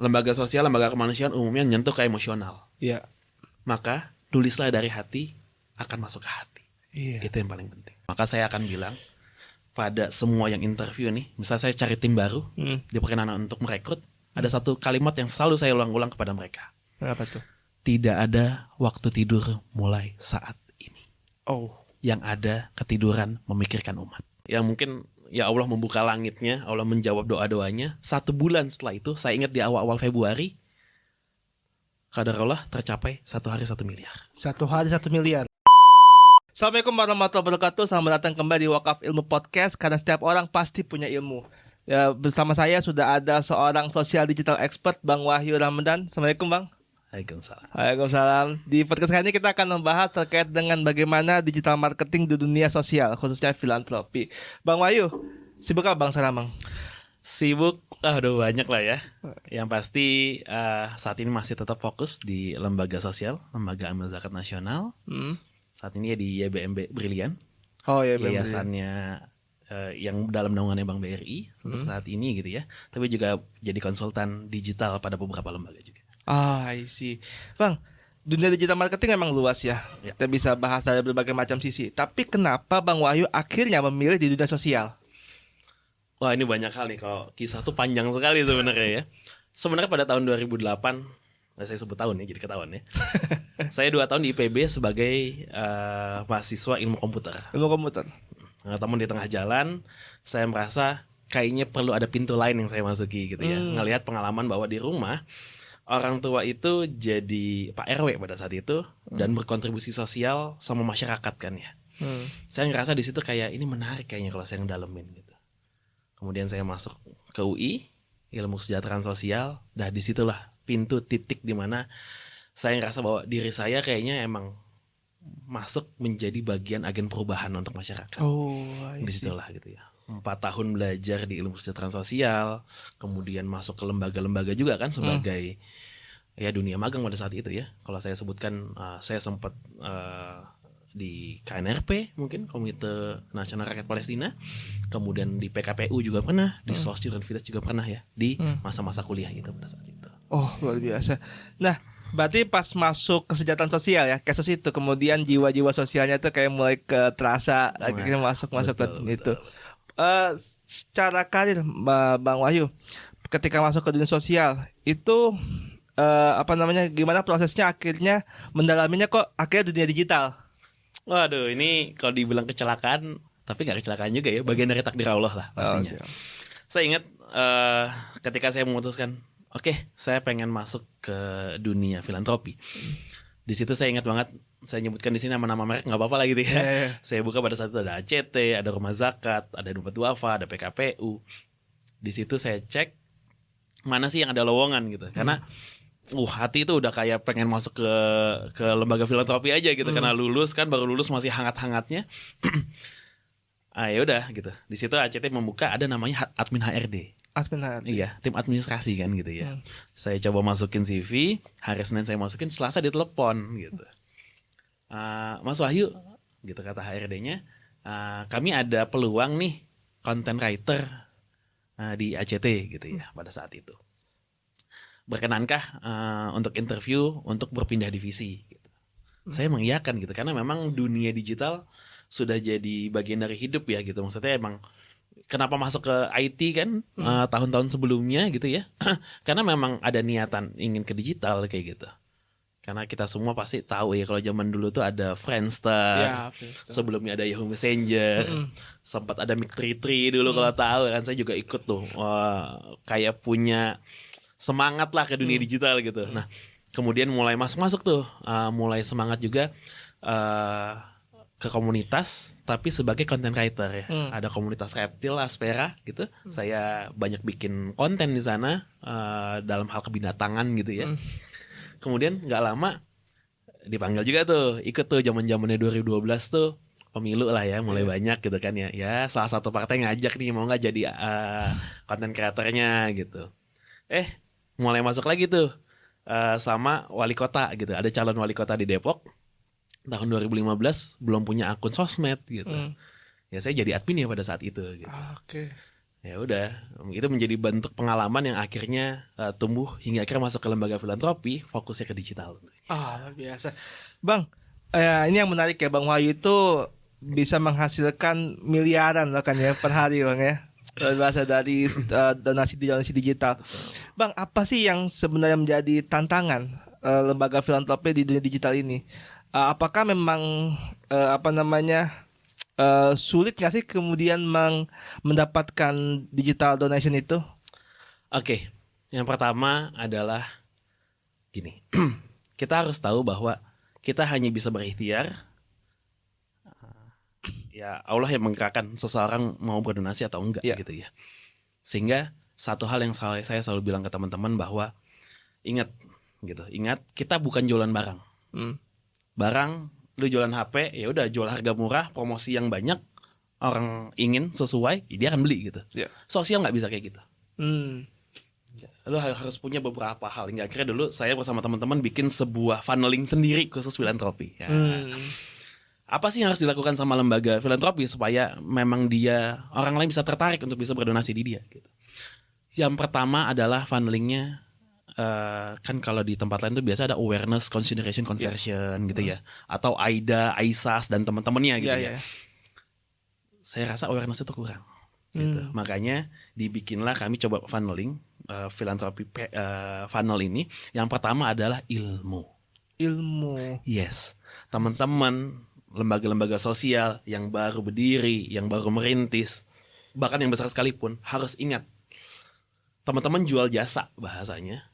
lembaga sosial, lembaga kemanusiaan umumnya nyentuh ke emosional. Iya. Maka tulislah dari hati akan masuk ke hati. Iya. Itu yang paling penting. Maka saya akan bilang pada semua yang interview nih, misal saya cari tim baru, diperkenalan untuk merekrut, ada satu kalimat yang selalu saya ulang-ulang kepada mereka. Apa tuh? Tidak ada waktu tidur mulai saat ini. Oh. Yang ada ketiduran memikirkan umat. Yang mungkin ya Allah membuka langitnya, Allah menjawab doa-doanya. 1 bulan setelah itu, saya ingat di awal-awal Februari, qadarullah tercapai 1 hari 1 miliar. 1 hari 1 miliar. Assalamualaikum warahmatullahi wabarakatuh. Selamat datang kembali di Wakaf Ilmu Podcast. Karena setiap orang pasti punya ilmu. Ya, bersama saya sudah ada seorang sosial digital expert, Bang Wahyu Ramadan. Assalamualaikum, Bang. Waalaikumsalam. Waalaikumsalam. Di podcast kali ini kita akan membahas terkait dengan bagaimana digital marketing di dunia sosial, khususnya filantropi. Bang Wahyu, sibuk apa Bang sekarang, Bang? Sibuk, udah banyak lah ya. Yang pasti saat ini masih tetap fokus di lembaga sosial, Lembaga Amal Zakat Nasional. Saat ini ya di YBMB Brilian. Oh ya, yayasannya yang dalam naungannya Bank BRI untuk saat ini gitu ya. Tapi juga jadi konsultan digital pada beberapa lembaga juga. I see. Bang, dunia digital marketing memang luas ya. Kita bisa bahas dari berbagai macam sisi. Tapi kenapa Bang Wahyu akhirnya memilih di dunia sosial? Wah, ini banyak hal nih. Kalau kisah tuh panjang sekali sebenarnya ya. Sebenarnya pada tahun 2008, saya sebut tahun ya, jadi ketahuan ya. Saya 2 tahun di IPB sebagai mahasiswa ilmu komputer. Ilmu komputer. Nah, teman di tengah jalan, saya merasa kayaknya perlu ada pintu lain yang saya masuki gitu ya. Ngelihat pengalaman bahwa di rumah orang tua itu jadi Pak RW pada saat itu dan berkontribusi sosial sama masyarakat kan ya. Saya ngerasa di situ kayak ini menarik kayaknya kalau saya ngedalemin gitu. Kemudian saya masuk ke UI, ilmu kesejahteraan sosial. Dah disitulah pintu titik di mana saya ngerasa bahwa diri saya kayaknya emang masuk menjadi bagian agen perubahan untuk masyarakat. Disitulah gitu ya. 4 tahun belajar di ilmu kesejahteraan sosial, kemudian masuk ke lembaga-lembaga juga kan sebagai ya dunia magang pada saat itu ya. Kalau saya sebutkan, saya sempat di KNRP mungkin, Komite Nasional Rakyat Palestina, kemudian di PKPU juga pernah, di SOS Student Village juga pernah ya, di masa-masa kuliah itu pada saat itu. Oh, luar biasa. Nah, berarti pas masuk kesejahteraan sosial ya, kasus itu kemudian jiwa-jiwa sosialnya tuh kayak mulai terasa akhirnya masuk ke itu. Secara karir Bang Wahyu, ketika masuk ke dunia sosial itu gimana prosesnya akhirnya mendalaminya kok akhirnya dunia digital? Waduh, ini kalau dibilang kecelakaan, tapi gak kecelakaan juga ya, bagian dari takdir Allah lah pastinya. Saya ingat ketika saya memutuskan, oke, saya pengen masuk ke dunia filantropi. Di situ saya ingat banget, saya nyebutkan di sini nama-nama merek nggak apa-apa lah gitu ya. Saya buka pada saat itu ada ACT, ada Rumah Zakat, ada Dompet Duafa, ada PKPU. Di situ saya cek mana sih yang ada lowongan gitu. Karena hati itu udah kayak pengen masuk ke lembaga filantropi aja gitu. Karena lulus kan, baru lulus masih hangat-hangatnya. Ya udah gitu. Di situ ACT membuka ada namanya admin HRD. Iya, tim administrasi kan gitu ya. Saya coba masukin CV, hari Senin saya masukin, Selasa ditelepon gitu. Mas Wahyu, gitu kata HRD-nya, kami ada peluang nih content writer di ACT gitu ya pada saat itu. Berkenankah untuk interview untuk berpindah divisi? Gitu. Saya mengiyakan gitu karena memang dunia digital sudah jadi bagian dari hidup ya gitu. Maksudnya emang kenapa masuk ke IT kan tahun-tahun sebelumnya gitu ya. Karena memang ada niatan ingin ke digital kayak gitu. Karena kita semua pasti tahu ya kalau zaman dulu tuh ada Friendster, sebelumnya ada Yahoo Messenger, sempat ada Mic33 dulu kalau tahu kan, saya juga ikut tuh, kayak punya semangat lah ke dunia digital gitu. Nah kemudian mulai masuk tuh, mulai semangat juga ke komunitas, tapi sebagai content writer ya. Ada komunitas reptil, Aspera gitu. Saya banyak bikin konten di sana dalam hal kebinatangan gitu ya. Kemudian nggak lama dipanggil juga tuh, ikut tuh zaman-zamannya 2012 tuh pemilu lah ya, mulai banyak gitu kan ya. Ya salah satu partai ngajak nih, mau nggak jadi konten kreatornya gitu. Mulai masuk lagi tuh sama wali kota gitu. Ada calon wali kota di Depok. Tahun 2015 belum punya akun sosmed gitu. Ya saya jadi admin ya pada saat itu gitu. Ya udah, itu menjadi bentuk pengalaman yang akhirnya tumbuh hingga akhirnya masuk ke lembaga filantropi, fokusnya ke digital. Luar biasa. Bang, ini yang menarik ya, Bang Wahyu itu bisa menghasilkan miliaran loh kan ya per hari Bang ya. Luar biasa dari donasi digital. Bang, apa sih yang sebenarnya menjadi tantangan lembaga filantropi di dunia digital ini? Apakah memang apa namanya sulit nggak sih kemudian mendapatkan digital donation itu? Oke, yang pertama adalah gini. Kita harus tahu bahwa kita hanya bisa berikhtiar. Ya Allah yang menggerakkan seseorang mau berdonasi atau enggak gitu ya. Sehingga satu hal yang saya selalu bilang ke teman-teman bahwa ingat kita bukan jualan barang. Barang lu jualan HP, ya udah jual harga murah, promosi yang banyak, orang ingin sesuai, dia akan beli gitu. Sosial nggak bisa kayak gitu. Lu harus punya beberapa hal. Hingga akhirnya dulu saya bersama teman-teman bikin sebuah funneling sendiri khusus filantropi. Apa sih yang harus dilakukan sama lembaga filantropi supaya memang dia orang lain bisa tertarik untuk bisa berdonasi di dia gitu. Yang pertama adalah funnelingnya, kan kalau di tempat lain tuh biasa ada awareness, consideration, conversion gitu ya, atau AIDA, AISAS dan teman-temannya gitu ya. Saya rasa awareness itu kurang gitu. Makanya dibikinlah kami coba funneling filantropi funnel ini. Yang pertama adalah ilmu. Yes, teman-teman lembaga-lembaga sosial yang baru berdiri, yang baru merintis, bahkan yang besar sekalipun harus ingat, teman-teman jual jasa bahasanya,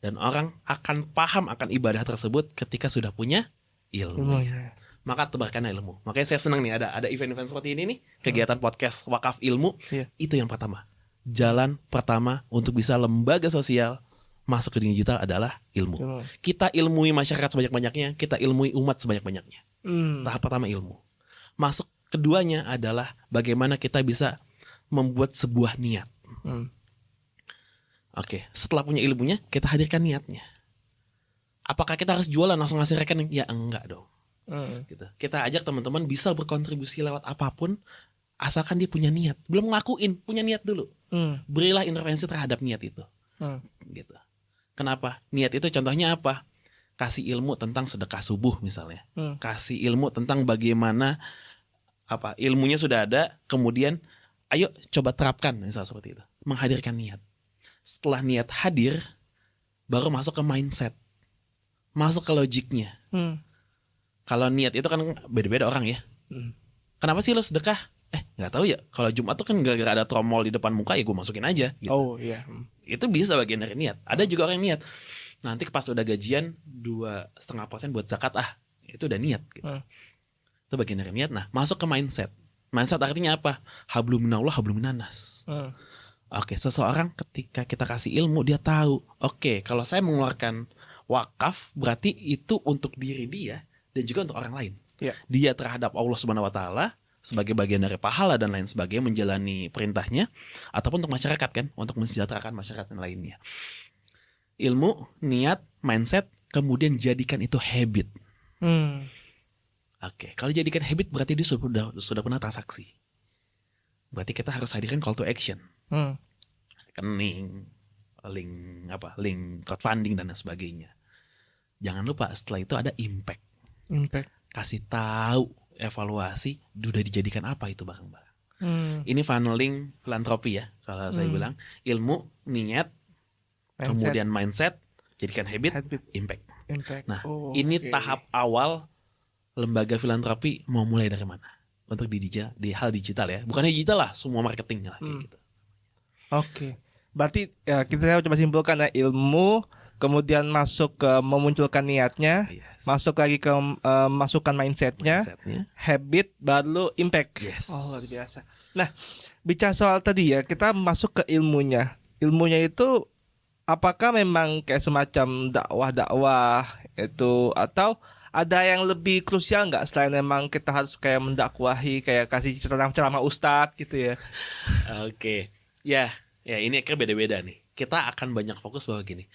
dan orang akan paham akan ibadah tersebut ketika sudah punya ilmu. Maka tebarkanlah ilmu. Makanya saya senang nih ada event-event seperti ini nih, kegiatan podcast wakaf ilmu. Itu yang pertama. Jalan pertama untuk bisa lembaga sosial masuk ke dunia digital adalah ilmu. Kita ilmui masyarakat sebanyak-banyaknya, kita ilmui umat sebanyak-banyaknya. Tahap pertama ilmu. Masuk keduanya adalah bagaimana kita bisa membuat sebuah niat. Oke, setelah punya ilmunya, kita hadirkan niatnya. Apakah kita harus jualan langsung ngasih rekening? Ya enggak dong. Gitu. Kita ajak teman-teman bisa berkontribusi lewat apapun, asalkan dia punya niat. Belum ngelakuin, punya niat dulu. Berilah intervensi terhadap niat itu. Gitu. Kenapa? Niat itu contohnya apa? Kasih ilmu tentang sedekah subuh misalnya. Kasih ilmu tentang bagaimana ilmunya sudah ada, kemudian ayo coba terapkan misalnya seperti itu. Menghadirkan niat. Setelah niat hadir, baru masuk ke mindset. Masuk ke logiknya. Kalau niat itu kan beda-beda orang ya. Kenapa sih lo sedekah? Nggak tahu ya. Kalau Jumat tuh kan gara-gara ada tromol di depan muka, ya gue masukin aja. Gitu. Itu bisa bagian dari niat. Ada juga orang yang niat, nanti pas udah gajian 2,5% buat zakat itu udah niat gitu. Itu bagian dari niat. Nah, masuk ke mindset. Mindset artinya apa? Hablum minallah, hablum minanas. Oke, seseorang ketika kita kasih ilmu, dia tahu, oke, kalau saya mengeluarkan wakaf berarti itu untuk diri dia dan juga untuk orang lain. Dia terhadap Allah Subhanahu wa taala sebagai bagian dari pahala dan lain sebagainya, menjalani perintahnya, ataupun untuk masyarakat kan, untuk mensejahterakan masyarakat yang lainnya. Ilmu, niat, mindset, kemudian jadikan itu habit. Oke, kalau jadikan habit berarti dia sudah pernah transaksi. Berarti kita harus hadirkan call to action. Rekening, link crowdfunding dan lain sebagainya. Jangan lupa setelah itu ada impact. Kasih tahu, evaluasi, udah dijadikan apa itu barang-barang. Ini funneling filantropi ya, kalau saya bilang. Ilmu, niat, kemudian mindset, jadikan habit, impact. Nah, ini tahap awal lembaga filantropi mau mulai dari mana? Untuk di hal digital ya. Bukan digital lah, semua marketing lah kayak gitu. Oke. Berarti ya kita coba simpulkan ya, ilmu, kemudian masuk ke memunculkan niatnya, masuk lagi ke masukkan mindsetnya, habit, baru impact. Luar biasa. Nah, bicara soal tadi ya, kita masuk ke ilmunya. Ilmunya itu apakah memang kayak semacam dakwah-dakwah itu, atau ada yang lebih krusial nggak selain memang kita harus kayak mendakwahi, kayak kasih ceramah ustadz gitu ya? Oke. Ya ini akhirnya beda-beda nih. Kita akan banyak fokus bahwa gini,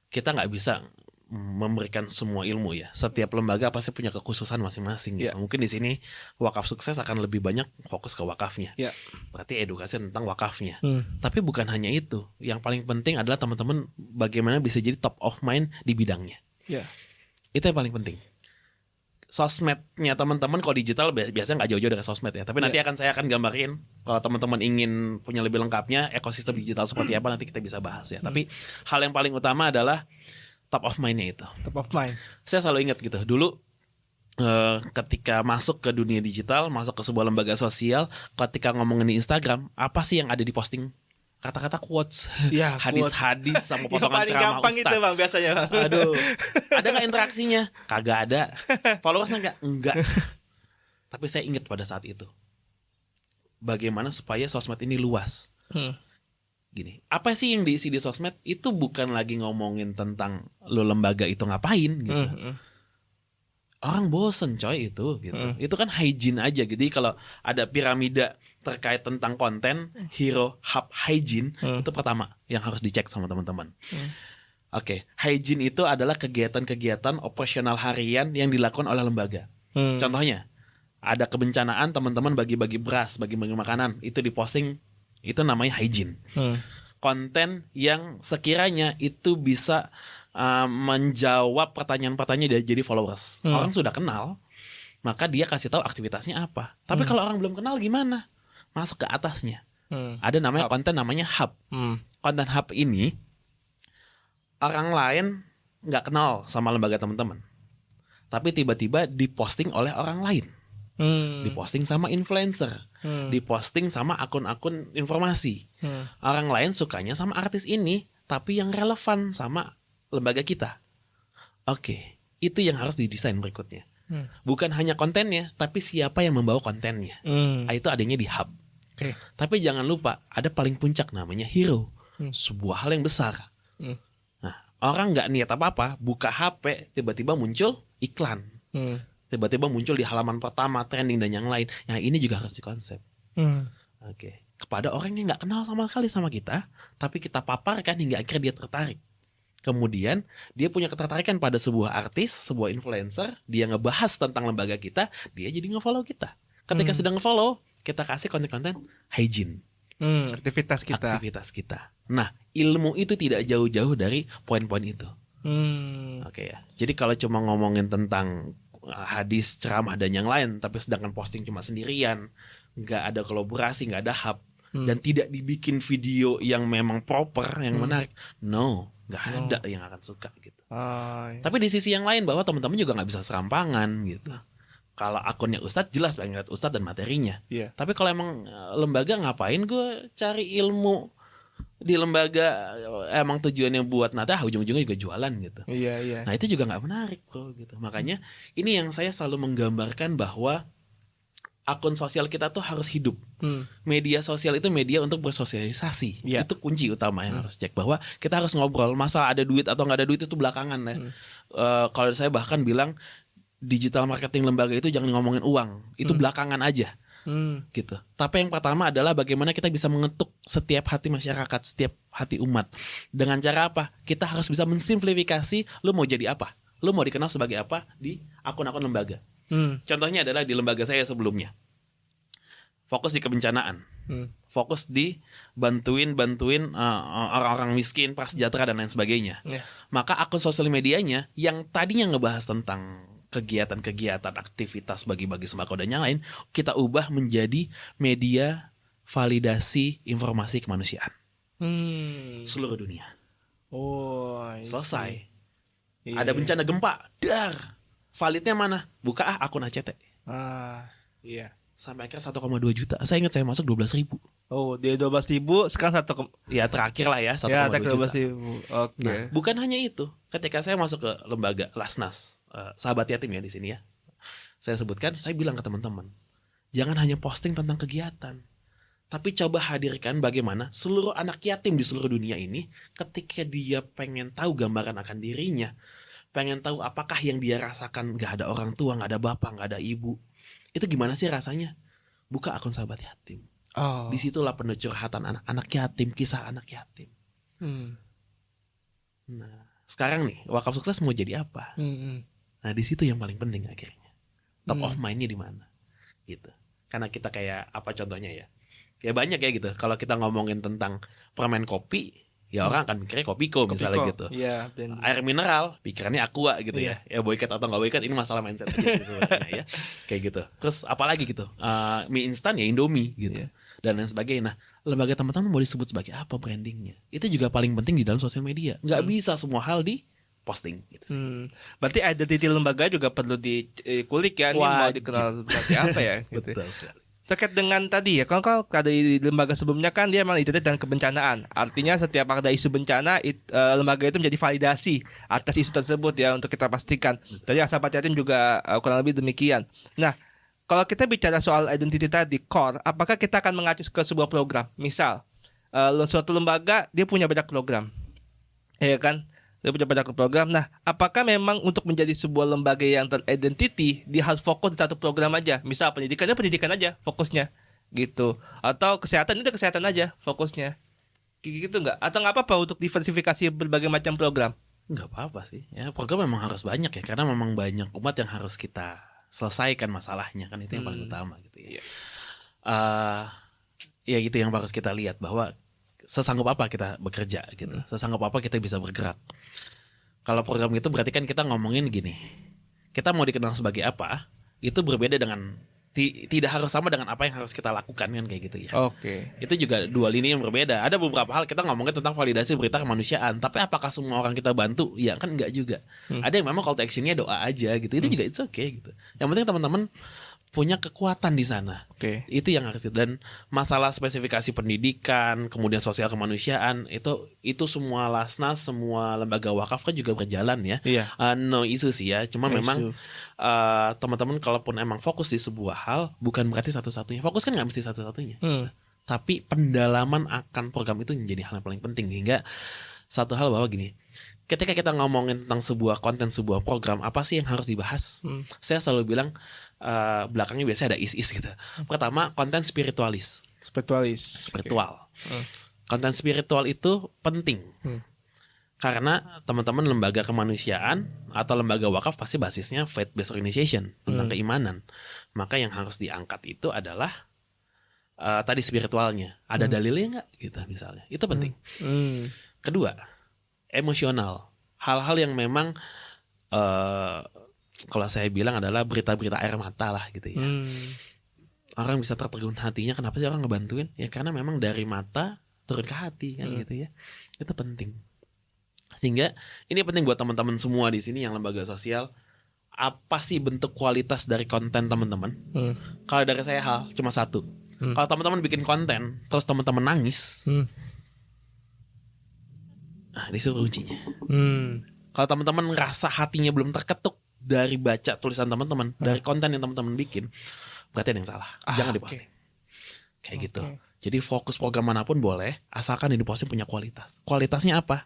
kita nggak bisa memberikan semua ilmu ya. Setiap lembaga pasti punya kekhususan masing-masing. Yeah. Mungkin di sini wakaf sukses akan lebih banyak fokus ke wakafnya. Yeah. Berarti edukasi tentang wakafnya. Tapi bukan hanya itu. Yang paling penting adalah teman-teman bagaimana bisa jadi top of mind di bidangnya. Yeah. Itu yang paling penting. Sosmednya teman-teman kalau digital biasanya nggak jauh-jauh dari sosmed ya. Tapi nanti saya akan gambarin kalau teman-teman ingin punya lebih lengkapnya ekosistem digital seperti apa nanti kita bisa bahas ya. Tapi hal yang paling utama adalah top of mind-nya itu. Top of mind. Saya selalu ingat gitu. Dulu ketika masuk ke dunia digital, masuk ke sebuah lembaga sosial, ketika ngomongin di Instagram, apa sih yang ada di posting? Kata-kata quotes, ya, hadis-hadis sama potongan ceramah ustaz. gampang itu bang biasanya bang. Aduh, ada nggak interaksinya? Kagak ada. Followersnya enggak. Tapi saya ingat pada saat itu, bagaimana supaya sosmed ini luas. Gini, apa sih yang diisi di sosmed? Itu bukan lagi ngomongin tentang lo lembaga itu ngapain gitu. Orang bosen coy itu gitu. Itu kan hygiene aja gitu. Jadi kalau ada piramida terkait tentang konten, hero, hub, hygiene itu pertama yang harus dicek sama teman-teman. Oke, hygiene itu adalah kegiatan-kegiatan operasional harian yang dilakukan oleh lembaga. Contohnya, ada kebencanaan teman-teman bagi-bagi beras, bagi-bagi makanan, itu diposting, itu namanya hygiene. Konten yang sekiranya itu bisa menjawab pertanyaan-pertanyaan jadi followers. Orang sudah kenal, maka dia kasih tahu aktivitasnya apa. Tapi kalau orang belum kenal gimana? Masuk ke atasnya. Ada namanya konten namanya hub. Konten hub ini orang lain nggak kenal sama lembaga teman-teman, tapi tiba-tiba diposting oleh orang lain. Diposting sama influencer, diposting sama akun-akun informasi. Orang lain sukanya sama artis ini, tapi yang relevan sama lembaga kita. Oke, itu yang harus didesain berikutnya. Bukan hanya kontennya, tapi siapa yang membawa kontennya. Itu adanya di hub. Tapi jangan lupa, ada paling puncak namanya hero. Sebuah hal yang besar. Nah, orang nggak niat apa-apa, buka HP, tiba-tiba muncul iklan. Tiba-tiba muncul di halaman pertama, trending dan yang lain. Nah, ini juga harus dikonsep. Oke. Kepada orang yang nggak kenal sama sekali sama kita, tapi kita paparkan hingga akhirnya dia tertarik. Kemudian dia punya ketertarikan pada sebuah artis, sebuah influencer, dia ngebahas tentang lembaga kita, dia jadi nge-follow kita. Ketika sudah nge-follow, kita kasih konten-konten hygiene. Aktivitas kita. Nah, ilmu itu tidak jauh-jauh dari poin-poin itu. Oke ya. Jadi kalau cuma ngomongin tentang hadis, ceramah dan yang lain, tapi sedangkan posting cuma sendirian, nggak ada kolaborasi, nggak ada hub, dan tidak dibikin video yang memang proper, yang menarik, nggak ada yang akan suka gitu. Tapi di sisi yang lain bahwa teman-teman juga nggak bisa serampangan gitu. Kalau akunnya Ustadz jelas banget Ustadz dan materinya. Tapi kalau emang lembaga ngapain gue cari ilmu di lembaga, emang tujuannya buat ujung-ujungnya juga jualan gitu. Nah itu juga nggak menarik kok gitu. Makanya ini yang saya selalu menggambarkan bahwa akun sosial kita tuh harus hidup. Media sosial itu media untuk bersosialisasi. Itu kunci utama yang harus cek, bahwa kita harus ngobrol. Masalah ada duit atau nggak ada duit itu belakangan ya. Kalau saya bahkan bilang digital marketing lembaga itu jangan ngomongin uang, itu belakangan aja. Gitu. Tapi yang pertama adalah bagaimana kita bisa mengetuk setiap hati masyarakat, setiap hati umat. Dengan cara apa? Kita harus bisa mensimplifikasi lu mau jadi apa, lu mau dikenal sebagai apa di akun-akun lembaga. Contohnya adalah di lembaga saya sebelumnya, fokus di kebencanaan, fokus di bantuin orang-orang miskin, prasejahtera dan lain sebagainya. Maka akun sosial medianya yang tadinya ngebahas tentang kegiatan-kegiatan, aktivitas bagi-bagi sembako dan yang lain, kita ubah menjadi media validasi informasi kemanusiaan. Seluruh dunia. Selesai. Ada bencana gempa, validnya mana? Buka akun ACT. Sampai akhirnya 1,2 juta. Saya ingat saya masuk 12.000. Dia 12.000, sekarang ya terakhir lah ya 1,2 juta. Nah, bukan hanya itu. Ketika saya masuk ke lembaga Lasnas, sahabat yatim ya di sini ya, saya sebutkan, saya bilang ke teman-teman, jangan hanya posting tentang kegiatan, tapi coba hadirkan bagaimana seluruh anak yatim di seluruh dunia ini, ketika dia pengen tahu gambaran akan dirinya, pengen tahu apakah yang dia rasakan, gak ada orang tua, gak ada bapak, gak ada ibu, itu gimana sih rasanya? Buka akun sahabat yatim. Disitulah penuh curhatan anak-anak yatim, kisah anak yatim. Nah, sekarang nih wakaf sukses mau jadi apa? Nah di situ yang paling penting akhirnya top of mind-nya di mana gitu. Karena kita kayak apa contohnya ya? Ya banyak ya gitu. Kalau kita ngomongin tentang permen kopi, ya orang akan mikirnya Kopiko misalnya gitu. Iya, Air mineral, pikirannya Aqua gitu ya. Ya boycott atau nggak boycott ini masalah mindset aja sih sebenarnya ya. Kayak gitu. Terus apalagi gitu? Mie instan ya Indomie gitu. Dan lain sebagainya. Nah, lembaga teman-teman mau disebut sebagai apa brandingnya? Itu juga paling penting di dalam sosial media. Nggak bisa semua hal di posting gitu sih. Berarti identity lembaga juga perlu dikulik ya. Ini mau dikenal sebagai apa ya? Gitu. Betul sekali. Terkait dengan tadi ya, kalau di lembaga sebelumnya kan dia memang identitas dan kebencanaan. Artinya setiap ada isu bencana, lembaga itu menjadi validasi atas isu tersebut ya untuk kita pastikan. Tadi Sahabat Yatim juga kurang lebih demikian. Nah, kalau kita bicara soal identity tadi, core, apakah kita akan mengacu ke sebuah program? Misal, suatu lembaga dia punya banyak program, ya kan? Dia punya banyak program. Nah, apakah memang untuk menjadi sebuah lembaga yang teridentity, dia harus fokus di satu program aja? Misal pendidikannya pendidikan aja fokusnya, gitu. Atau kesehatan itu kesehatan aja fokusnya, gitu nggak? Atau nggak apa-apa untuk diversifikasi berbagai macam program? Nggak apa-apa sih. Ya program memang harus banyak ya, karena memang banyak umat yang harus kita selesaikan masalahnya kan itu yang paling utama gitu ya. Ya gitu yang harus kita lihat bahwa sesanggup apa kita bekerja gitu, sesanggup apa kita bisa bergerak. Kalau program itu berarti kan kita ngomongin gini, kita mau dikenal sebagai apa, itu berbeda dengan tidak harus sama dengan apa yang harus kita lakukan kan kayak gitu ya. Oke. Itu juga dua lini yang berbeda. Ada beberapa hal kita ngomongin tentang validasi berita kemanusiaan, tapi apakah semua orang kita bantu? Ya kan enggak juga. Ada yang memang call to action-nya doa aja gitu. Itu juga it's okay gitu. Yang penting teman-teman punya kekuatan di sana. Oke. Itu yang harus. Dan masalah spesifikasi pendidikan, kemudian sosial kemanusiaan, itu semua lasnas, semua lembaga wakaf kan juga berjalan ya. Iya. No isu sih ya. Cuma memang teman-teman kalaupun emang fokus di sebuah hal, bukan berarti satu-satunya. Fokus kan nggak mesti satu-satunya. Tapi pendalaman akan program itu menjadi hal yang paling penting. Hingga satu hal bahwa gini, ketika kita ngomongin tentang sebuah konten, sebuah program, apa sih yang harus dibahas? Saya selalu bilang belakangnya biasanya ada is-is gitu. Pertama, konten spiritual. Konten spiritual itu penting. Karena teman-teman lembaga kemanusiaan atau lembaga wakaf pasti basisnya faith-based organization, tentang keimanan. Maka yang harus diangkat itu adalah tadi spiritualnya. Ada dalilnya nggak gitu misalnya. Itu penting. Kedua, emosional. Hal-hal yang memang kalau saya bilang adalah berita-berita air mata lah gitu ya. Orang bisa tertegun hatinya, kenapa sih orang ngebantuin? Ya karena memang dari mata turun ke hati kan gitu ya. Itu penting. Sehingga ini penting buat teman-teman semua di sini yang lembaga sosial. Apa sih bentuk kualitas dari konten teman-teman? Kalau dari saya cuma satu. Kalau teman-teman bikin konten terus teman-teman nangis, nah di situ kuncinya. Kalau teman-teman ngerasa hatinya belum terketuk dari baca tulisan teman-teman, dari konten yang teman-teman bikin, berarti ada yang salah. Jangan diposting. Kayak gitu. Jadi fokus program manapun boleh, asalkan yang diposting punya kualitas. Kualitasnya apa?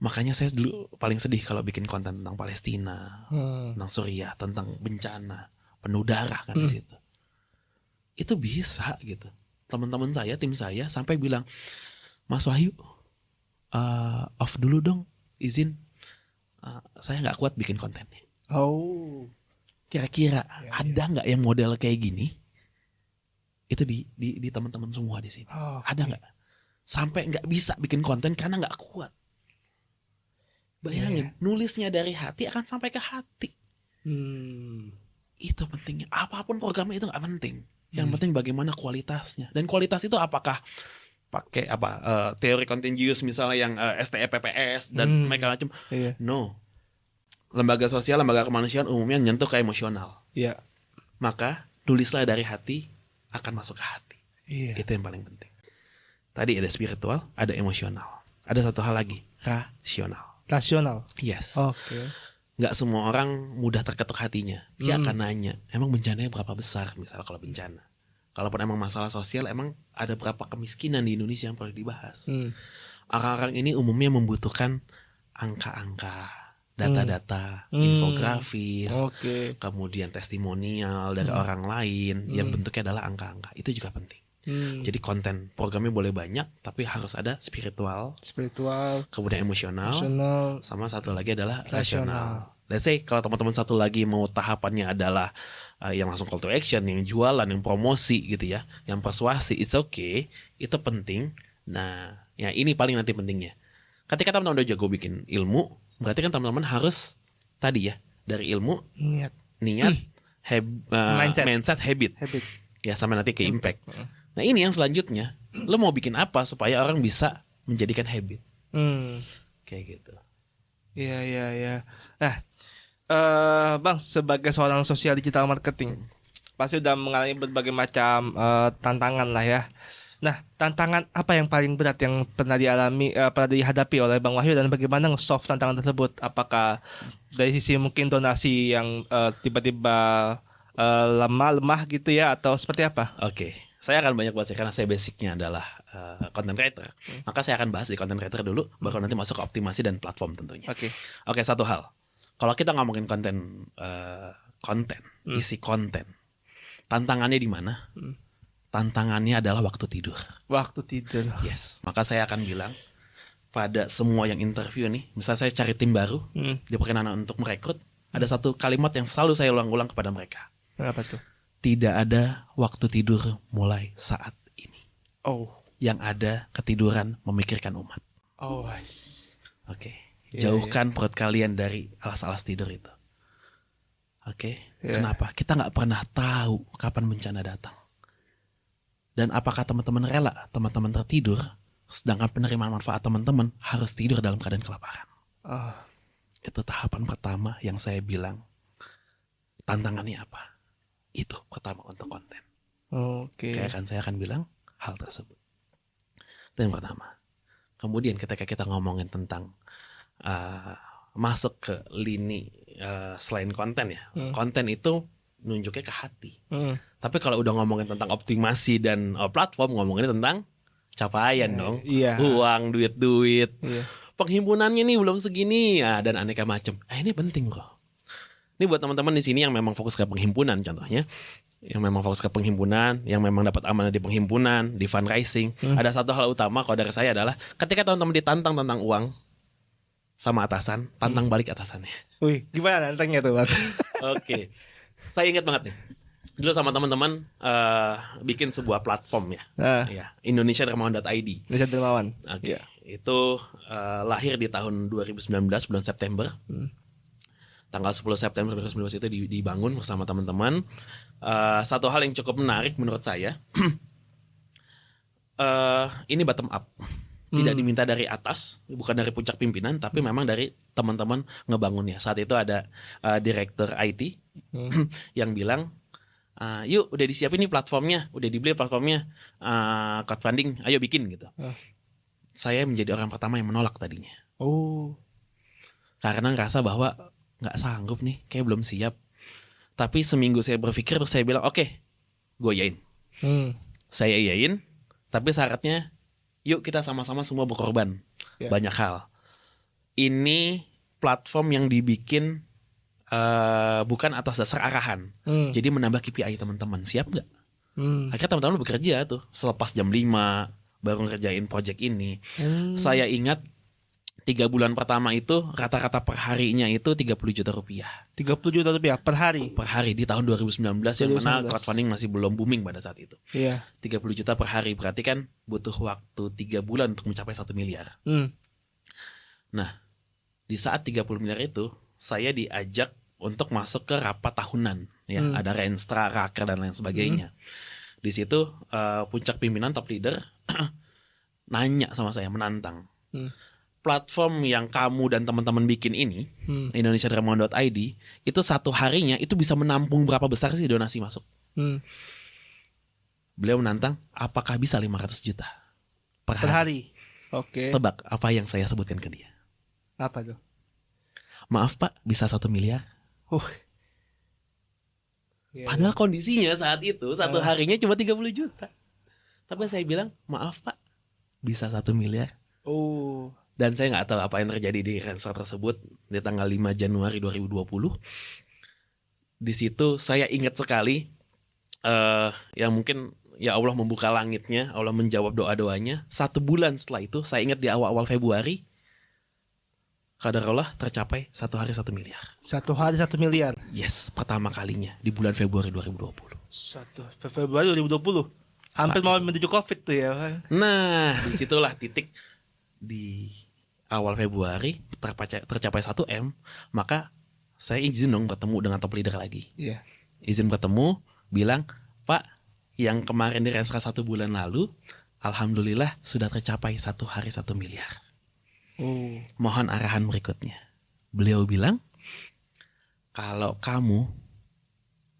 Makanya saya dulu paling sedih kalau bikin konten tentang Palestina, tentang Suriah, tentang bencana, penuh darah kan di situ. Itu bisa gitu. Teman-teman saya, tim saya sampai bilang, Mas Wahyu, off dulu dong, izin. Saya nggak kuat bikin kontennya. Kira-kira ada nggak yang model kayak gini? Itu di teman-teman semua di sini. Ada nggak? Sampai nggak bisa bikin konten karena nggak kuat. Bayangin, nulisnya dari hati akan sampai ke hati. Itu pentingnya. Apapun programnya itu nggak penting. Yang penting bagaimana kualitasnya. Dan kualitas itu apakah pakai teori kontingius misalnya yang STEPPS dan mereka macam. No. Lembaga sosial, lembaga kemanusiaan umumnya nyentuh ke emosional. Maka tulislah dari hati akan masuk ke hati. Itu yang paling penting. Tadi ada spiritual, ada emosional. Ada satu hal lagi, rasional. Yes. Nggak semua orang mudah terketuk hatinya. Dia akan nanya, emang bencananya berapa besar? Misal kalau bencana. Kalaupun emang masalah sosial, emang ada berapa kemiskinan di Indonesia yang perlu dibahas. Orang-orang ini umumnya membutuhkan angka-angka, data-data, infografis, kemudian testimonial dari orang lain yang bentuknya adalah angka-angka. Itu juga penting. Jadi konten programnya boleh banyak, tapi harus ada spiritual, kemudian emosional, sama satu lagi adalah rasional. Let's say kalau teman-teman satu lagi mau tahapannya adalah yang langsung call to action, yang jualan, yang promosi gitu ya, yang persuasi, it's okay, itu penting. Nah, ya ini paling nanti pentingnya. Ketika teman-teman udah jago bikin ilmu, berarti kan teman-teman harus tadi ya, dari ilmu, niat, mindset, habit. Ya sampai nanti ke impact. Nah ini yang selanjutnya, lo mau bikin apa supaya orang bisa menjadikan habit. Kayak gitu. Iya. Nah, Bang, sebagai seorang sosial digital marketing, pasti udah mengalami berbagai macam tantangan lah ya. Nah, tantangan apa yang paling berat yang pernah dihadapi oleh Bang Wahyu, dan bagaimana nge-solve tantangan tersebut? Apakah dari sisi mungkin donasi yang tiba-tiba lemah gitu ya, atau seperti apa? Oke, saya akan banyak bahas karena saya basicnya adalah content creator. Maka saya akan bahas di content creator dulu, baru nanti masuk ke optimasi dan platform tentunya. Oke, satu hal. Kalau kita ngomongin isi konten, tantangannya di mana? Tantangannya adalah waktu tidur. Yes. Maka saya akan bilang pada semua yang interview nih, misalnya saya cari tim baru, dia berkenan untuk merekrut, ada satu kalimat yang selalu saya ulang-ulang kepada mereka. Apa tuh? Tidak ada waktu tidur mulai saat ini. Yang ada ketiduran memikirkan umat. Oke. Jauhkan perut kalian dari alas-alas tidur itu. Oke. Kenapa? Kita nggak pernah tahu kapan bencana datang. Dan apakah teman-teman rela teman-teman tertidur, sedangkan penerimaan manfaat teman-teman harus tidur dalam keadaan kelaparan. Itu tahapan pertama yang saya bilang. Tantangannya apa? Itu pertama untuk konten. Saya akan bilang hal tersebut. Itu yang pertama. Kemudian ketika kita ngomongin tentang masuk ke lini selain konten ya, konten itu nunjuknya ke hati. Tapi kalau udah ngomongin tentang optimasi dan platform, ngomongin tentang capaian dong. Uang, duit. Penghimpunannya nih belum segini ya, dan aneka macam. Ini penting kok. Ini buat teman-teman di sini yang memang fokus ke penghimpunan contohnya. Yang memang fokus ke penghimpunan, yang memang dapat amanah di penghimpunan, di fundraising. Ada satu hal utama kalau dari saya adalah ketika teman-teman ditantang tentang uang sama atasan, tantang balik atasannya. Gimana nantangnya tuh, Bang? Oke. Saya ingat banget nih. Dulu sama teman-teman bikin sebuah platform ya. Indonesia Dermawan.id. Indonesia Dermawan. Oke. Itu lahir di tahun 2019 bulan September. Tanggal 10 September 2019 itu dibangun bersama teman-teman. Satu hal yang cukup menarik menurut saya, ini bottom up. Tidak diminta dari atas, bukan dari puncak pimpinan, tapi memang dari teman-teman ngebangunnya. Saat itu ada direktur IT yang bilang, yuk udah disiapin nih platformnya, udah dibeli platformnya, crowdfunding, ayo bikin gitu. Saya menjadi orang pertama yang menolak tadinya. Karena ngerasa bahwa nggak sanggup nih, kayak belum siap. Tapi seminggu saya berpikir, terus saya bilang, oke, gue iyain. Saya iyain, tapi syaratnya, yuk kita sama-sama semua berkorban. Banyak hal. Ini platform yang dibikin bukan atas dasar arahan. Jadi menambah KPI teman-teman. Siap nggak? Akhirnya teman-teman bekerja tuh. Selepas jam 5 baru ngerjain project ini. Saya ingat 3 bulan pertama itu rata-rata per harinya itu 30 juta rupiah. 30 juta rupiah per hari? Per hari di tahun 2019 yang mana crowdfunding masih belum booming pada saat itu. 30 juta per hari, berarti kan butuh waktu 3 bulan untuk mencapai 1 miliar. Nah, di saat 30 miliar itu, saya diajak untuk masuk ke rapat tahunan. Ada Renstra, Raker, dan lain sebagainya. Di situ puncak pimpinan top leader nanya sama saya, menantang. Platform yang kamu dan teman-teman bikin ini, Indonesia Dermawan.id, itu satu harinya itu bisa menampung berapa besar sih donasi masuk? Beliau menantang, apakah bisa 500 juta per hari? Tebak apa yang saya sebutkan ke dia? Apa tuh? Maaf Pak, bisa 1 miliar. Padahal kondisinya saat itu satu harinya cuma 30 juta. Tapi saya bilang, maaf Pak, bisa 1 miliar. Dan saya nggak tahu apa yang terjadi di Renstra tersebut di tanggal 5 Januari 2020. Di situ saya ingat sekali yang mungkin ya Allah membuka langitnya, Allah menjawab doa-doanya. 1 bulan setelah itu, saya ingat di awal-awal Februari, qadarullah tercapai 1 hari 1 miliar. 1 hari 1 miliar. Yes, pertama kalinya di bulan Februari 2020. 1 Februari 2020. Hampir mau menuju Covid tuh ya. Nah, disitulah titik di awal Februari tercapai 1 M, maka saya izin dong bertemu dengan top leader lagi. Iya. Izin bertemu, bilang, Pak, yang kemarin di Renstra 1 bulan lalu, alhamdulillah sudah tercapai 1 hari 1 miliar. Oh. Mohon arahan berikutnya. Beliau bilang, kalau kamu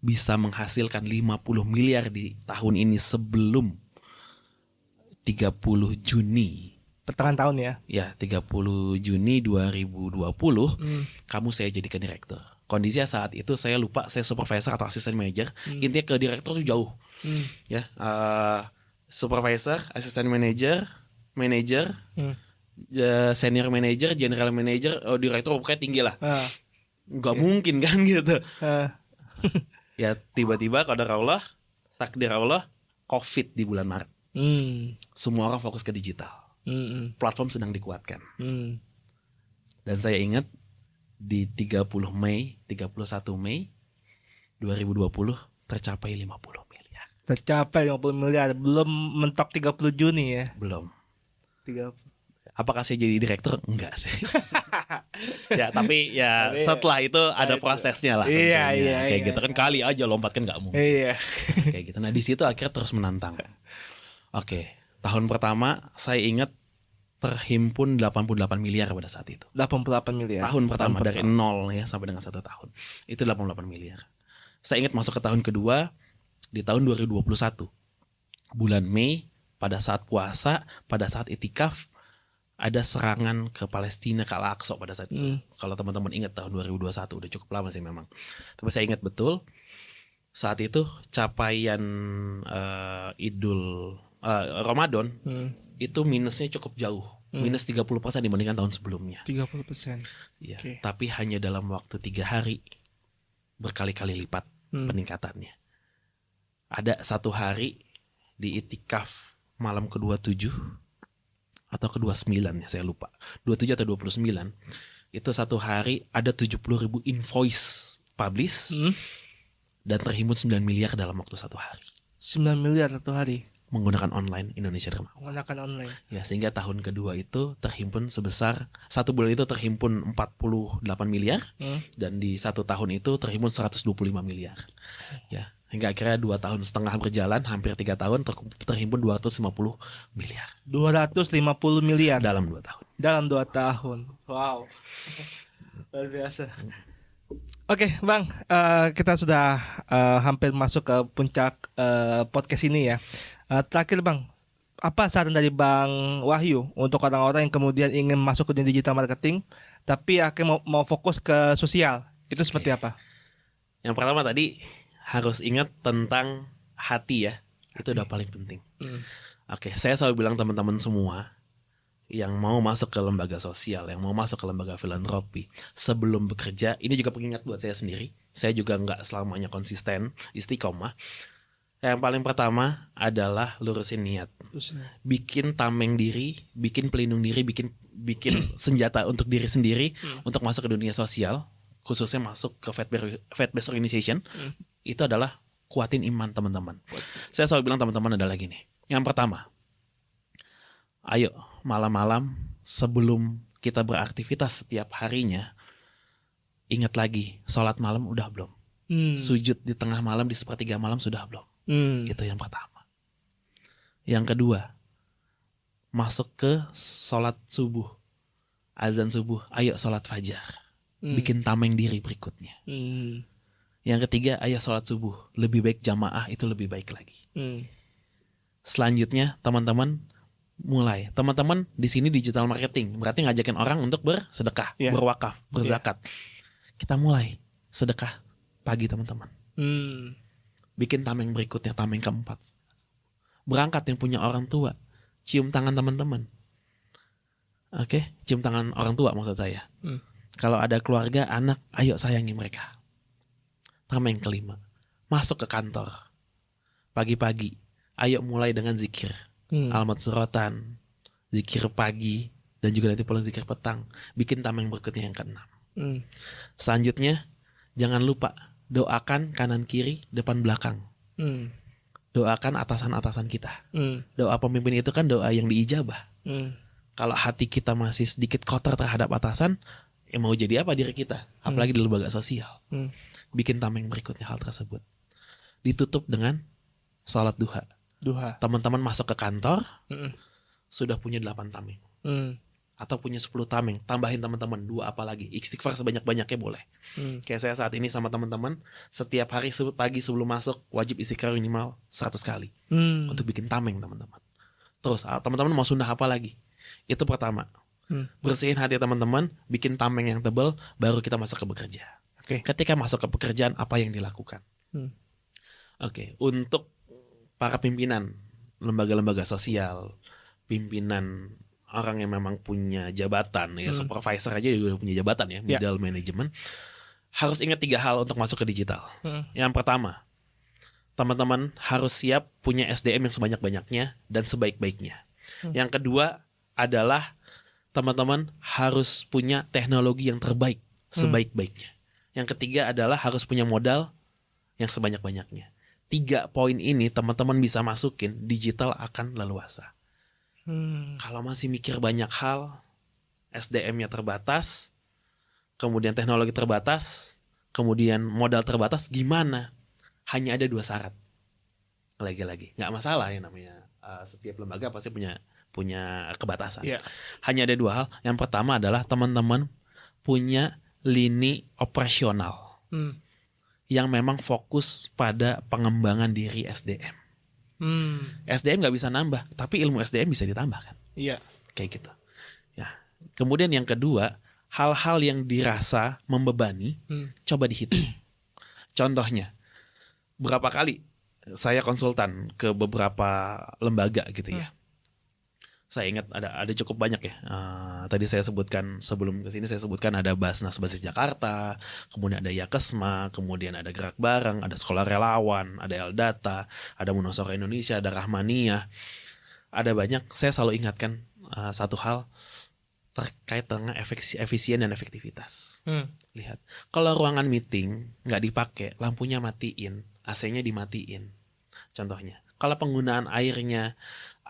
bisa menghasilkan 50 miliar di tahun ini sebelum 30 Juni. Pertengahan tahun ya? Ya, 30 Juni 2020, kamu saya jadikan direktur. Kondisinya saat itu saya lupa, saya supervisor atau asisten manager. Intinya ke direktur tuh jauh. Ya, supervisor, asisten manager, senior manager, general manager, direktur pokoknya tinggi lah. Gak mungkin kan gitu. Ya tiba-tiba qadarullah, takdir Allah, Covid di bulan Maret. Semua orang fokus ke digital. Platform sedang dikuatkan. Dan saya ingat di 31 Mei 2020 tercapai 50 miliar. Tercapai 50 miliar, belum mentok 30 Juni ya? Belum. 30. Apakah saya jadi direktur? Enggak sih. Ya, tapi ya setelah itu ada prosesnya lah. Iya. Kayak gitu kan, kali aja lompat kan nggak mungkin. Iya. Kayak gitu. Nah di situ akhirnya terus menantang. Oke, tahun pertama saya ingat terhimpun 88 miliar pada saat itu. 88 miliar. Tahun pertama dari 0 ya sampai dengan 1 tahun. Itu 88 miliar. Saya ingat masuk ke tahun kedua di tahun 2021. Bulan Mei, pada saat puasa, pada saat itikaf, ada serangan ke Palestina, ke Al-Aqsa pada saat itu. Kalau teman-teman ingat tahun 2021, udah cukup lama sih memang. Tapi saya ingat betul saat itu capaian Ramadan itu minusnya cukup jauh. Minus 30% dibandingkan tahun sebelumnya. 30%. Ya, tapi hanya dalam waktu 3 hari berkali-kali lipat peningkatannya. Ada 1 hari di itikaf malam ke-27 atau ke-29 ya, saya lupa. 27 atau 29. Itu 1 hari ada 70.000 invoice publish dan terhimpun 9 miliar dalam waktu 1 hari. 9 miliar 1 hari menggunakan online Indonesia Dermawan. menggunakan online. Ya, sehingga tahun kedua itu terhimpun sebesar 1 bulan itu terhimpun 48 miliar dan di 1 tahun itu terhimpun 125 miliar. Ya, hingga akhirnya 2,5 tahun berjalan, hampir 3 tahun terhimpun 250 miliar. 250 miliar Dalam 2 tahun. Dalam 2 tahun. Wow. Luar biasa. Oke, Bang, kita sudah hampir masuk ke puncak podcast ini ya. Terakhir, Bang, apa saran dari Bang Wahyu untuk orang-orang yang kemudian ingin masuk ke dunia digital marketing tapi akhirnya mau fokus ke sosial? Itu seperti apa? Yang pertama tadi harus ingat tentang hati ya. Itu udah paling penting. Oke, saya selalu bilang teman-teman semua yang mau masuk ke lembaga sosial, yang mau masuk ke lembaga filantropi, sebelum bekerja, ini juga pengingat buat saya sendiri. Saya juga nggak selamanya konsisten, istiqomah. Yang paling pertama adalah lurusin niat. Bikin tameng diri, bikin pelindung diri, bikin senjata untuk diri sendiri untuk masuk ke dunia sosial, khususnya masuk ke faith-based organization. Itu adalah kuatin iman teman-teman. Saya selalu bilang teman-teman adalah gini. Yang pertama, ayo malam-malam sebelum kita beraktivitas setiap harinya, ingat lagi, sholat malam udah belum? Sujud di tengah malam, di sepertiga malam sudah belum? Itu yang pertama. Yang kedua, masuk ke sholat subuh, azan subuh, ayo sholat fajar, bikin tameng diri berikutnya. Yang ketiga, ayo sholat subuh, lebih baik jamaah, itu lebih baik lagi. Selanjutnya, teman-teman mulai. Teman-teman di sini digital marketing, berarti ngajakin orang untuk bersedekah, berwakaf, berzakat. Kita mulai sedekah pagi, teman-teman. Bikin tameng berikutnya, tameng keempat. Berangkat yang punya orang tua, cium tangan teman-teman. Oke, cium tangan orang tua maksud saya. Kalau ada keluarga, anak, ayo sayangi mereka. Tameng kelima, masuk ke kantor. Pagi-pagi, ayo mulai dengan zikir. Alamat suratan, zikir pagi, dan juga nanti pulang zikir petang. Bikin tameng berikutnya yang ke-6. Selanjutnya, jangan lupa doakan kanan kiri, depan belakang. Doakan atasan-atasan kita. Doa pemimpin itu kan doa yang diijabah. Kalau hati kita masih sedikit kotor terhadap atasan, mau jadi apa diri kita? Apalagi di lembaga sosial. Bikin tameng berikutnya hal tersebut. Ditutup dengan sholat duha. Teman-teman masuk ke kantor, sudah punya 8 tameng. Atau punya 10 tameng, tambahin teman-teman 2 apalagi. Istighfar sebanyak-banyaknya boleh. Kayak saya saat ini sama teman-teman, setiap hari pagi sebelum masuk wajib istighfar minimal 100 kali. Untuk bikin tameng teman-teman. Terus teman-teman mau sunnah apa lagi? Itu pertama. Bersihin hati teman-teman, bikin tameng yang tebal, baru kita masuk ke bekerja. Ketika masuk ke pekerjaan, apa yang dilakukan? Untuk para pimpinan lembaga-lembaga sosial, pimpinan orang yang memang punya jabatan, ya supervisor aja juga punya jabatan ya, middle management, harus ingat 3 hal untuk masuk ke digital. Yang pertama, teman-teman harus siap punya SDM yang sebanyak-banyaknya dan sebaik-baiknya. Yang kedua adalah teman-teman harus punya teknologi yang terbaik sebaik-baiknya. Yang ketiga adalah harus punya modal yang sebanyak-banyaknya. 3 poin ini teman-teman bisa masukin, digital akan leluasa. Kalau masih mikir banyak hal, SDM-nya terbatas, kemudian teknologi terbatas, kemudian modal terbatas, gimana? Hanya ada 2 syarat. Lagi-lagi, nggak masalah ya namanya. Setiap lembaga pasti punya kebatasan. Hanya ada 2 hal. Yang pertama adalah teman-teman punya lini operasional yang memang fokus pada pengembangan diri SDM. SDM nggak bisa nambah, tapi ilmu SDM bisa ditambah kan? Kayak gitu. Ya. Kemudian yang kedua, hal-hal yang dirasa membebani, coba dihitung. Contohnya, berapa kali saya konsultan ke beberapa lembaga gitu ya. Saya ingat ada cukup banyak ya. Tadi saya sebutkan sebelum kesini saya sebutkan ada Basnas Basis Jakarta, kemudian ada Yakesma, kemudian ada Gerak Bareng, ada Sekolah Relawan, ada Eldata, ada Munosoro Indonesia, ada Rahmaniyah, ada banyak. Saya selalu ingatkan satu hal terkait dengan efisien dan efektivitas. Lihat, kalau ruangan meeting nggak dipakai, lampunya matiin, AC-nya dimatiin. Contohnya, kalau penggunaan airnya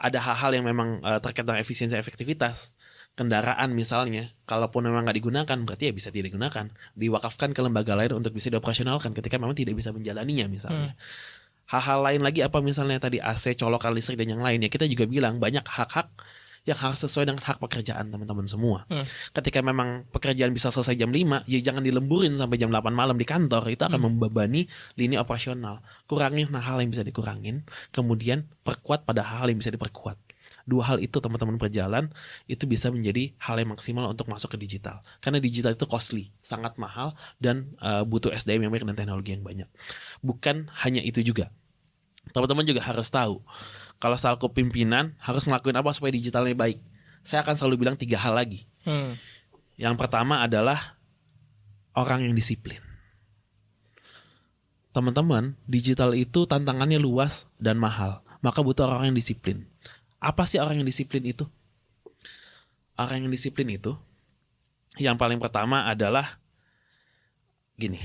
ada hal-hal yang memang terkait dengan efisiensi efektivitas. Kendaraan misalnya, kalaupun memang nggak digunakan, berarti ya bisa tidak digunakan. Diwakafkan ke lembaga lain untuk bisa dioperasionalkan ketika memang tidak bisa menjalaninya misalnya. Hal-hal lain lagi apa misalnya tadi AC, colokan listrik dan yang lainnya. Kita juga bilang banyak hak-hak yang harus sesuai dengan hak pekerjaan teman-teman semua. Ketika memang pekerjaan bisa selesai jam 5, ya jangan dilemburin sampai jam 8 malam di kantor. Itu akan membebani lini operasional. Kurangin hal yang bisa dikurangin, kemudian perkuat pada hal yang bisa diperkuat. 2 hal itu teman-teman berjalan, itu bisa menjadi hal yang maksimal untuk masuk ke digital. Karena digital itu costly, sangat mahal, dan butuh SDM yang baik dan teknologi yang banyak. Bukan hanya itu juga. Teman-teman juga harus tahu, kalau selaku pimpinan harus ngelakuin apa supaya digitalnya baik. Saya akan selalu bilang 3 hal lagi. Yang pertama adalah orang yang disiplin. Teman-teman, digital itu tantangannya luas dan mahal. Maka butuh orang yang disiplin. Apa sih orang yang disiplin itu? Orang yang disiplin itu, yang paling pertama adalah gini.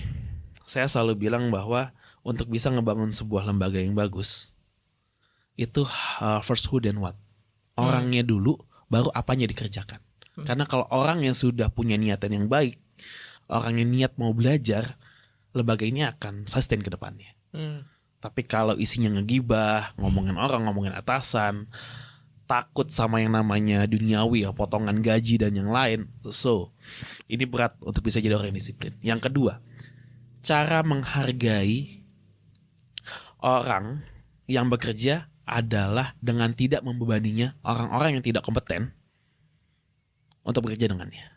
Saya selalu bilang bahwa untuk bisa ngebangun sebuah lembaga yang bagus, itu first who then what. Orangnya dulu, baru apanya dikerjakan. Karena kalau orang yang sudah punya niatan yang baik, orang yang niat mau belajar, lembaga ini akan sustain ke depannya. Tapi kalau isinya ngegibah, ngomongin orang, ngomongin atasan, takut sama yang namanya duniawi, potongan gaji dan yang lain, so ini berat untuk bisa jadi orang yang disiplin. Yang kedua, cara menghargai orang yang bekerja adalah dengan tidak membebaninya orang-orang yang tidak kompeten untuk bekerja dengannya.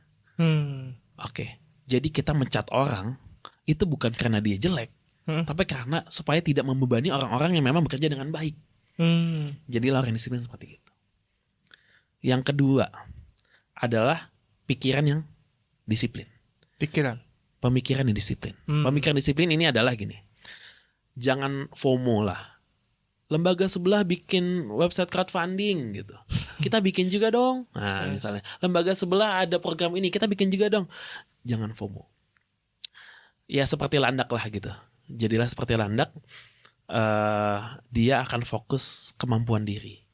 Oke. Jadi kita mencat orang itu bukan karena dia jelek, tapi karena supaya tidak membebani orang-orang yang memang bekerja dengan baik. Jadilah orang yang disiplin seperti itu. Yang kedua adalah pikiran yang disiplin. Pemikiran yang disiplin. Pemikiran disiplin ini adalah gini. Jangan FOMO lah. lembaga sebelah bikin website crowdfunding gitu. Kita bikin juga dong. Nah, misalnya lembaga sebelah ada program ini, kita bikin juga dong. Jangan FOMO. Ya seperti landak lah gitu. Jadilah seperti landak. Dia akan fokus kemampuan diri.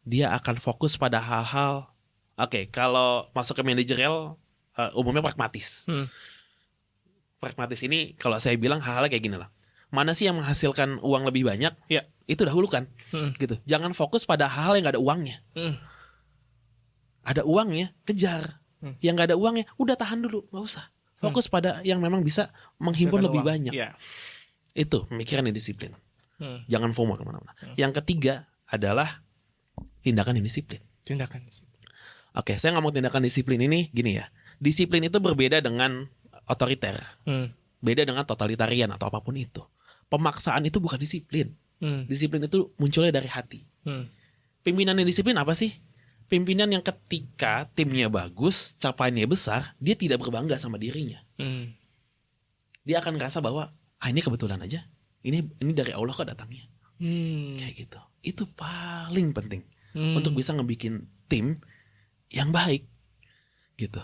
Dia akan fokus pada hal-hal. Oke, kalau masuk ke manajerial umumnya pragmatis. Pragmatis ini kalau saya bilang hal-hal kayak gini lah. Mana sih yang menghasilkan uang lebih banyak? Ya, itu dahulukan. Gitu. Jangan fokus pada hal yang gak ada uangnya. Ada uangnya, kejar. Yang gak ada uangnya, udah tahan dulu, nggak usah. Fokus pada yang memang bisa menghimpun lebih banyak. Itu pemikiran yang disiplin. Jangan FOMO kemana-mana. Yang ketiga adalah tindakan yang disiplin. Oke, saya ngomong tindakan disiplin ini gini ya. Disiplin itu berbeda dengan otoriter. Beda dengan totalitarian atau apapun itu. Pemaksaan itu bukan disiplin. Disiplin itu munculnya dari hati. Pimpinan yang disiplin apa sih? Pimpinan yang ketika timnya bagus, capaiannya besar, dia tidak berbangga sama dirinya. Dia akan ngerasa bahwa ini kebetulan aja. Ini dari Allah kok datangnya. Kayak gitu. Itu paling penting untuk bisa ngebikin tim yang baik. Gitu.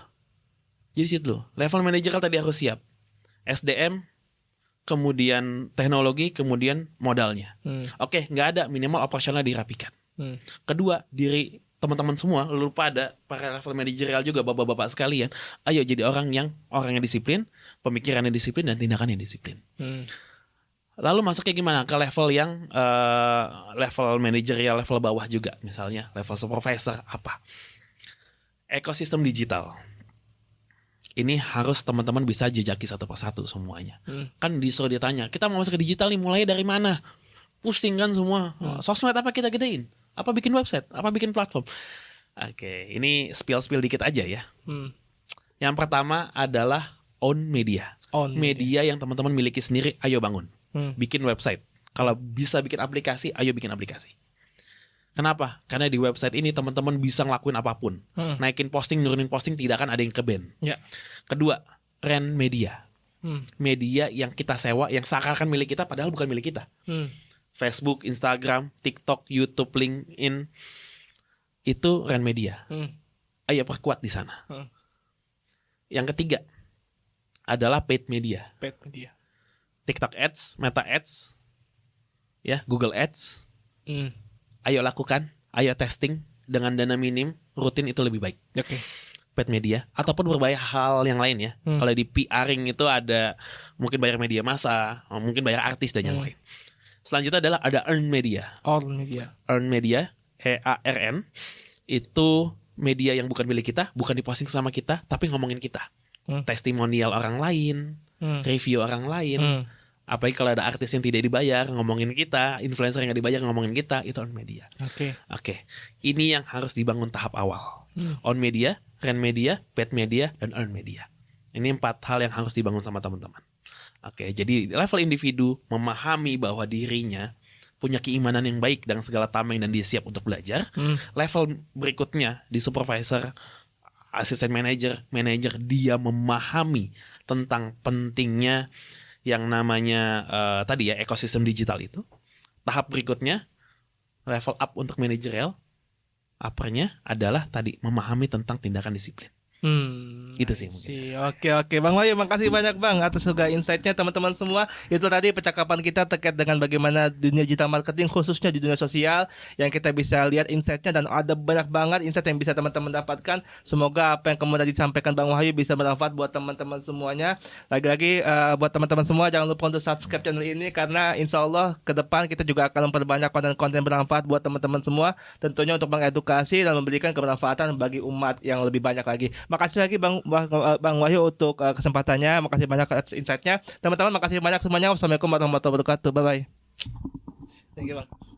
Jadi situ loh. Level manajer tadi harus siap. SDM, kemudian teknologi, kemudian modalnya. Oke, nggak ada, minimal operasional dirapikan. Kedua, diri teman-teman semua, lu pada para level manajerial juga, bapak-bapak sekalian, ayo jadi orang yang disiplin, pemikirannya disiplin, dan tindakannya disiplin. Lalu masuknya gimana ke level yang level manajerial, level bawah juga, misalnya level supervisor apa? Ekosistem digital. Ini harus teman-teman bisa jejaki satu persatu semuanya. Kan disuruh ditanya, kita mau masuk ke digital nih, mulai dari mana? Pusing kan semua. Sosmed apa kita gedein? Apa bikin website? Apa bikin platform? Oke, ini spill dikit aja ya. Yang pertama adalah own media. Media yang teman-teman miliki sendiri, ayo bangun. Bikin website. Kalau bisa bikin aplikasi, ayo bikin aplikasi. Kenapa? Karena di website ini teman-teman bisa ngelakuin apapun. Naikin posting, nurunin posting, tidak akan ada yang ke-ban. Kedua, rent media. Media yang kita sewa, yang seakan-akan milik kita, padahal bukan milik kita. Facebook, Instagram, TikTok, YouTube, LinkedIn, itu rent media. Ayo perkuat di sana. Yang ketiga adalah paid media. TikTok Ads, Meta Ads, ya Google Ads. Ayo lakukan, ayo testing dengan dana minim, rutin itu lebih baik. Paid media ataupun berbayar hal yang lain ya. Kalau di PR-ing itu ada mungkin bayar media massa, mungkin bayar artis dan yang lain. Selanjutnya adalah ada earn media. Earn media, EARN, itu media yang bukan milik kita, bukan diposting sama kita, tapi ngomongin kita. Testimonial orang lain, review orang lain. Apalagi kalau ada artis yang tidak dibayar ngomongin kita, influencer yang nggak dibayar ngomongin kita, itu on media. Oke. Ini yang harus dibangun tahap awal. On media, rent media, paid media, dan earn media. Ini 4 hal yang harus dibangun sama teman-teman. Oke, jadi level individu memahami bahwa dirinya punya keimanan yang baik dan segala tameng dan dia siap untuk belajar. Level berikutnya di supervisor, asisten manager, dia memahami tentang pentingnya yang namanya tadi ya ekosistem digital itu. Tahap berikutnya level up untuk manajerial, uppernya adalah tadi memahami tentang tindakan disiplin. Itu sih mungkin. Oke Bang Wahyu, makasih banyak Bang atas juga insight-nya teman-teman semua. Itu tadi percakapan kita terkait dengan bagaimana dunia digital marketing khususnya di dunia sosial yang kita bisa lihat insight-nya, dan ada banyak banget insight yang bisa teman-teman dapatkan. Semoga apa yang kemudian disampaikan Bang Wahyu bisa bermanfaat buat teman-teman semuanya. Lagi-lagi buat teman-teman semua jangan lupa untuk subscribe channel ini, karena insya Allah ke depan kita juga akan memperbanyak konten-konten bermanfaat buat teman-teman semua, tentunya untuk mengedukasi dan memberikan kebermanfaatan bagi umat yang lebih banyak lagi. Makasih lagi Bang Wahyu untuk kesempatannya. Makasih banyak atas insight-nya. Teman-teman makasih banyak semuanya. Wassalamualaikum warahmatullahi wabarakatuh. Bye bye. Thank you Bang.